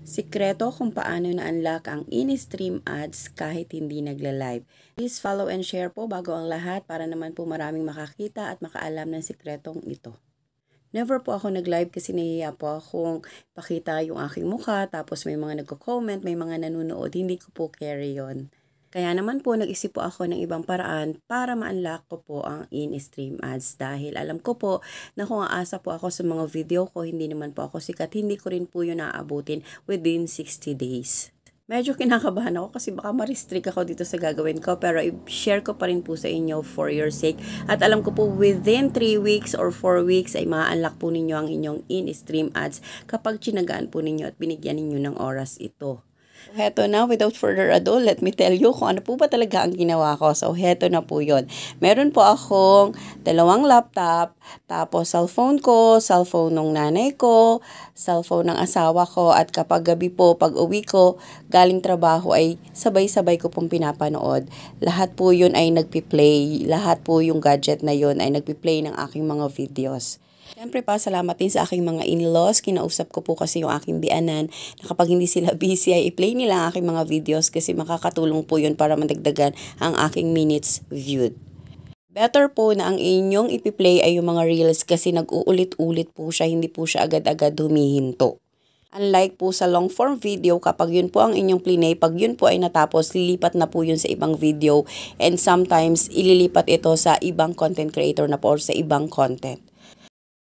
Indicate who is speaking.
Speaker 1: Sikreto kung paano na-unlock ang in-stream ads kahit hindi nagla-live. Please follow and share po bago ang lahat para naman po maraming makakita at makaalam ng sikretong ito. Never po ako nag-live kasi nahihiya po akong pakita yung aking mukha, tapos may mga nagko-comment, may mga nanonood, hindi ko po carry yon. Kaya naman po nag-isip po ako ng ibang paraan para ma-unlock ko po ang in-stream ads dahil alam ko po na kung aasa po ako sa mga video ko, hindi naman po ako sikat, hindi ko rin po yun naaabutin within 60 days. Medyo kinakabahan ako kasi baka ma-restrict ako dito sa gagawin ko, pero i-share ko pa rin po sa inyo for your sake. At alam ko po within 3 weeks or 4 weeks ay ma-unlock po ninyo ang inyong in-stream ads kapag tsinagaan po ninyo at binigyan ninyo ng oras ito. Heto na, without further ado, let me tell you kung ano po ba talaga ang ginawa ko. So, heto na po yun. Meron po akong 2 laptop, tapos cellphone ko, cellphone ng nanay ko, cellphone ng asawa ko, at kapag gabi po, pag uwi ko, galing trabaho ay sabay-sabay ko pong pinapanood. Lahat po yun ay nagpi-play. Lahat po yung gadget na yun ay nagpi-play ng aking mga videos. Siyempre pa, salamat din sa aking mga in-laws. Kinausap ko po kasi yung aking bianan na kapag hindi sila busy ay i-play nila ang aking mga videos kasi makakatulong po yun para madagdagan ang aking minutes viewed. Better po na ang inyong ipi-play ay yung mga reels kasi nag-uulit-ulit po siya, hindi po siya agad-agad humihinto. Unlike po sa long form video, kapag yun po ang inyong plinay, pag yun po ay natapos, lilipat na po yun sa ibang video and sometimes ililipat ito sa ibang content creator na po or sa ibang content.